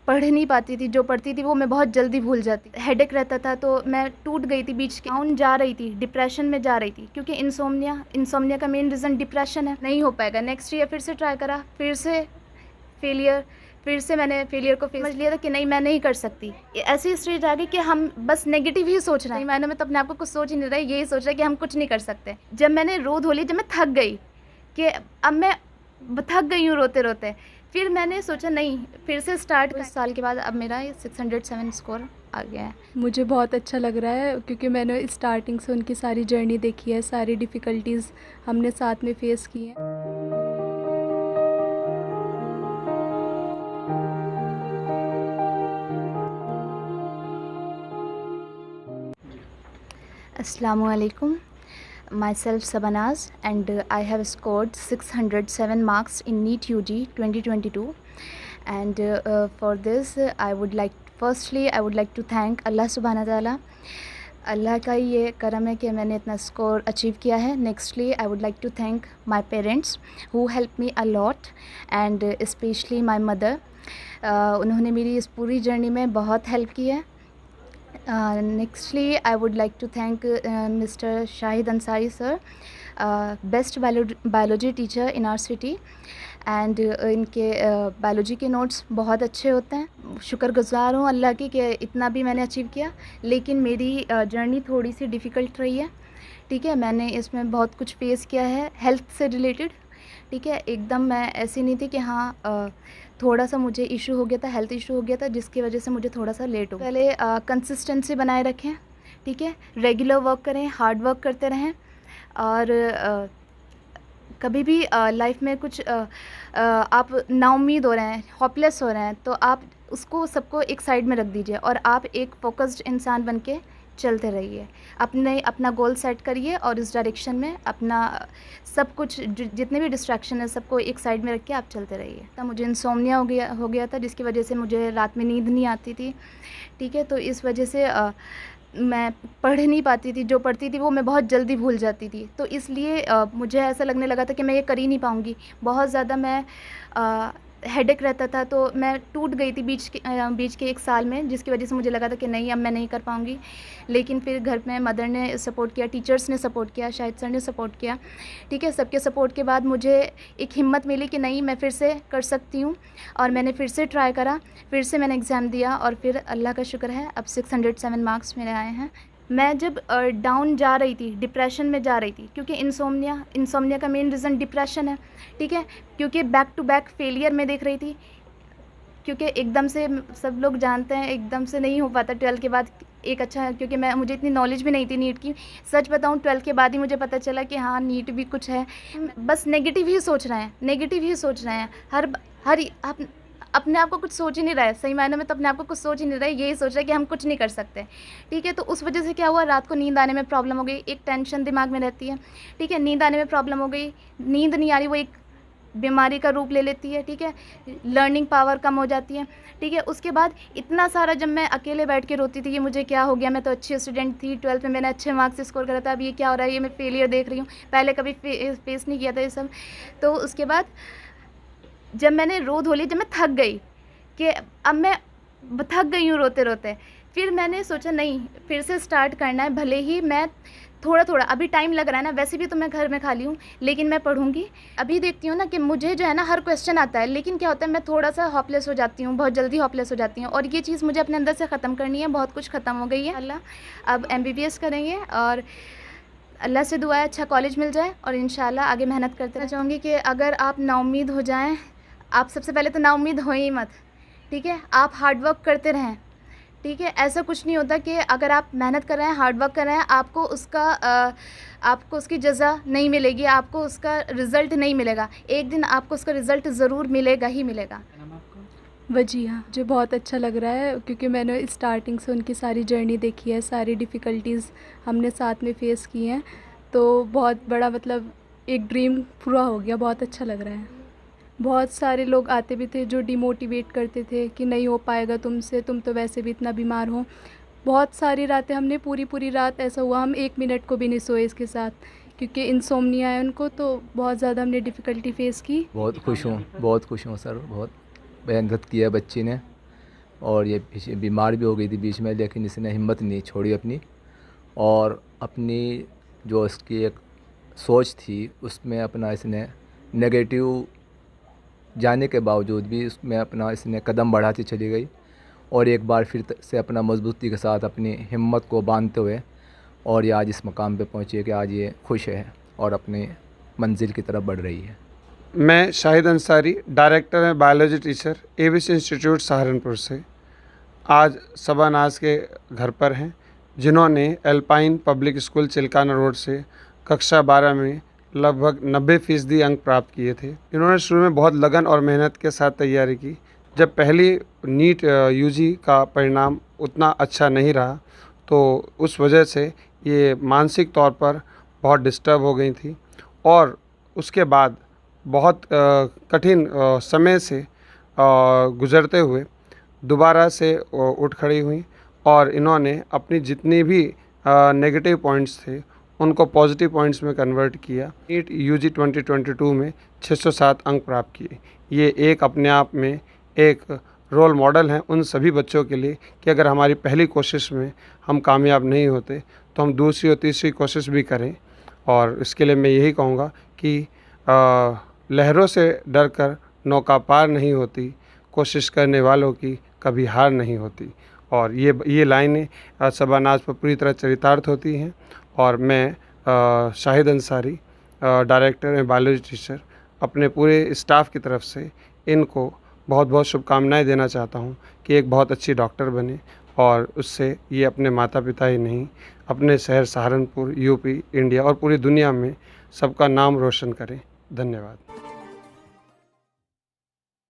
पढ़ नहीं पाती थी, जो पढ़ती थी वो मैं बहुत जल्दी भूल जाती। हेडेक रहता था तो मैं टूट गई थी, बीच के डाउन जा रही थी, डिप्रेशन में जा रही थी, क्योंकि इंसोम्निया का मेन रीज़न डिप्रेशन है। नहीं हो पाएगा, नेक्स्ट ईयर फिर से ट्राई करा, फिर से फेलियर, फिर से मैंने फेलियर को समझ लिया था कि नहीं मैं नहीं कर सकती। ऐसी स्टेज आ गई कि हम बस नेगेटिव ही सोच रहे हैं, मैंने में तो अपने आप को कुछ सोच ही नहीं रहा, यही सोच रहा है कि हम कुछ नहीं कर सकते। जब मैंने रो धो ली, जब मैं थक गई कि अब मैं थक गई हूँ रोते रोते, फिर मैंने सोचा नहीं फिर से स्टार्ट। कुछ साल के बाद अब मेरा 607 स्कोर आ गया है। मुझे बहुत अच्छा लग रहा है क्योंकि मैंने स्टार्टिंग से उनकी सारी जर्नी देखी है, सारी डिफ़िकल्टीज़ हमने साथ में फ़ेस की हैं। Assalamualaikum. Myself Sabanaz, and I have scored 607 marks in NEET UG 2022. And for this, I would like to thank Allah Subhanahu wa Taala. अल्लाह का ही ये करम है कि मैंने इतना स्कोर अचीव किया है। Nextly I would like to thank my parents who help me a lot, and specially my mother. उन्होंने मेरी इस पूरी जर्नी में बहुत हेल्प की है। Nextly, I would like to thank Mr. Shahid Ansari sir, best biology teacher in our city, and इनके biology के नोट्स बहुत अच्छे होते हैं। शुक्रगुज़ार हूँ अल्लाह की कि इतना भी मैंने अचीव किया, लेकिन मेरी जर्नी थोड़ी सी डिफ़िकल्ट रही है। ठीक है, मैंने इसमें बहुत कुछ फेस किया है हेल्थ से रिलेटेड। ठीक है, एकदम मैं ऐसी नहीं थी कि हाँ थोड़ा सा मुझे इशू हो गया था, हेल्थ इशू हो गया था, जिसकी वजह से मुझे थोड़ा सा लेट हो गया। पहले कंसिस्टेंसी बनाए रखें, ठीक है, रेगुलर वर्क करें, हार्ड वर्क करते रहें, और कभी भी लाइफ में कुछ आप नाउम्मीद हो रहे हैं, होपलेस हो रहे हैं, तो आप उसको सबको एक साइड में रख दीजिए और आप एक फोकस्ड इंसान बन के चलते रहिए। अपना गोल सेट करिए और इस डायरेक्शन में अपना सब कुछ जितने भी डिस्ट्रैक्शन है सबको एक साइड में रख के आप चलते रहिए। तब मुझे इंसोम्निया हो गया था, जिसकी वजह से मुझे रात में नींद नहीं आती थी। ठीक है, तो इस वजह से मैं पढ़ नहीं पाती थी, जो पढ़ती थी वो मैं बहुत जल्दी भूल जाती थी। तो इसलिए मुझे ऐसा लगने लगा था कि मैं ये कर ही नहीं पाऊँगी। बहुत ज़्यादा मैं हेडेक रहता था तो मैं टूट गई थी बीच के एक साल में, जिसकी वजह से मुझे लगा था कि नहीं अब मैं नहीं कर पाऊँगी। लेकिन फिर घर में मदर ने सपोर्ट किया, टीचर्स ने सपोर्ट किया, शाहिद सर ने सपोर्ट किया। ठीक है, सबके सपोर्ट के बाद मुझे एक हिम्मत मिली कि नहीं मैं फिर से कर सकती हूँ, और मैंने फिर से ट्राई करा, फिर से मैंने एग्ज़ाम दिया, और फिर अल्लाह का शुक्र है अब 607 मार्क्स मेरे आए हैं। मैं जब डाउन जा रही थी, डिप्रेशन में जा रही थी, क्योंकि इंसोम्निया का मेन रीज़न डिप्रेशन है। ठीक है, क्योंकि बैक टू बैक फेलियर में देख रही थी, क्योंकि एकदम से सब लोग जानते हैं एकदम से नहीं हो पाता 12th के बाद एक अच्छा, क्योंकि मुझे इतनी नॉलेज भी नहीं थी नीट की। सच बताऊं 12th के बाद ही मुझे पता चला कि हाँ नीट भी कुछ है। बस नेगेटिव ही सोच रहे हैं हर आप अपने आप को कुछ सोच ही नहीं रहा है, सही मायने में तो अपने आप को कुछ सोच ही नहीं रहा है, यही सोच रहा है कि हम कुछ नहीं कर सकते। ठीक है, तो उस वजह से क्या हुआ, रात को नींद आने में प्रॉब्लम हो गई, एक टेंशन दिमाग में रहती है। ठीक है, नींद आने में प्रॉब्लम हो गई, नींद नहीं आ रही, वो एक बीमारी का रूप ले लेती है। ठीक है, लर्निंग पावर कम हो जाती है। ठीक है, उसके बाद इतना सारा जब मैं अकेले बैठ के रोती थी कि मुझे क्या हो गया, मैं तो अच्छी स्टूडेंट थी, 12th में मैंने अच्छे मार्क्स स्कोर करा था, अब ये क्या हो रहा है, ये मैं फेलियर देख रही हूँ, पहले कभी फेस नहीं किया था ये सब। तो उसके बाद जब मैंने रो धो ली, जब मैं थक गई कि अब मैं थक गई हूँ रोते रोते, फिर मैंने सोचा नहीं फिर से स्टार्ट करना है। भले ही मैं थोड़ा अभी टाइम लग रहा है ना, वैसे भी तो मैं घर में खाली हूँ, लेकिन मैं पढ़ूँगी। अभी देखती हूँ ना कि मुझे जो है ना हर क्वेश्चन आता है, लेकिन क्या होता है मैं थोड़ा सा होपलेस हो जाती हूँ, बहुत जल्दी होपलेस हो जाती हूँ, और ये चीज़ मुझे अपने अंदर से ख़त्म करनी है। बहुत कुछ ख़त्म हो गई है, अल्लाह अब MBBS करेंगे, और अल्लाह से दुआ है अच्छा कॉलेज मिल जाए, और इंशाल्लाह आगे मेहनत करते रहना चाहूँगी कि अगर आप नाउम्मीद हो जाएँ, आप सबसे पहले तो नाउम्मीद हो ही मत। ठीक है, आप हार्ड वर्क करते रहें। ठीक है, ऐसा कुछ नहीं होता कि अगर आप मेहनत कर रहे हैं, हार्ड वर्क कर रहे हैं, आपको उसकी जज़ा नहीं मिलेगी, आपको उसका रिज़ल्ट नहीं मिलेगा। एक दिन आपको उसका रिज़ल्ट ज़रूर मिलेगा ही मिलेगा। वजीहा, मुझे बहुत अच्छा लग रहा है क्योंकि मैंने स्टार्टिंग से उनकी सारी जर्नी देखी है, सारी डिफ़िकल्टीज़ हमने साथ में फ़ेस की हैं, तो बहुत बड़ा मतलब एक ड्रीम पूरा हो गया। बहुत अच्छा लग रहा है। बहुत सारे लोग आते भी थे जो डिमोटिवेट करते थे कि नहीं हो पाएगा तुमसे, तुम तो वैसे भी इतना बीमार हो। बहुत सारी रातें हमने पूरी रात ऐसा हुआ हम 1 मिनट को भी नहीं सोए इसके साथ, क्योंकि इंसोम्निया है उनको, तो बहुत ज़्यादा हमने डिफ़िकल्टी फ़ेस की। बहुत खुश हूँ सर, बहुत मेहनत की है बच्ची ने, और ये बीमार भी हो गई थी बीच में, लेकिन इसने हिम्मत नहीं छोड़ी अपनी, और अपनी जो इसकी एक सोच थी उसमें अपना इसने नेगेटिव जाने के बावजूद भी उसमें अपना इसने कदम बढ़ाती चली गई, और एक बार फिर से अपना मजबूती के साथ अपनी हिम्मत को बांधते हुए और ये आज इस मकाम पे पहुंची है कि आज ये खुश है और अपनी मंजिल की तरफ बढ़ रही है। मैं शाहिद अंसारी, डायरेक्टर हैं biology teacher, Aves institute Saharanpur से। आज शबानाज के घर पर हैं, जिन्होंने एल्पाइन पब्लिक स्कूल चिल्काना रोड से कक्षा 12 में लगभग 90% अंक प्राप्त किए थे। इन्होंने शुरू में बहुत लगन और मेहनत के साथ तैयारी की। जब पहली नीट यूजी का परिणाम उतना अच्छा नहीं रहा, तो उस वजह से ये मानसिक तौर पर बहुत डिस्टर्ब हो गई थी, और उसके बाद बहुत कठिन समय से गुज़रते हुए दोबारा से उठ खड़ी हुई, और इन्होंने अपनी जितनी भी नेगेटिव पॉइंट्स थे उनको पॉजिटिव पॉइंट्स में कन्वर्ट किया। नीट यूजी 2022 में 607 अंक प्राप्त किए। ये एक अपने आप में एक रोल मॉडल हैं उन सभी बच्चों के लिए कि अगर हमारी पहली कोशिश में हम कामयाब नहीं होते तो हम दूसरी और तीसरी कोशिश भी करें। और इसके लिए मैं यही कहूँगा कि लहरों से डरकर नौका पार नहीं होती, कोशिश करने वालों की कभी हार नहीं होती। और ये लाइनें शबानाज पर पूरी तरह चरितार्थ होती हैं। और मैं Shahid Ansari, director and biology teacher, अपने पूरे स्टाफ की तरफ से इनको बहुत बहुत शुभकामनाएं देना चाहता हूं कि एक बहुत अच्छी डॉक्टर बने, और उससे ये अपने माता पिता ही नहीं, अपने शहर सहारनपुर, यूपी, इंडिया और पूरी दुनिया में सबका नाम रोशन करें। धन्यवाद।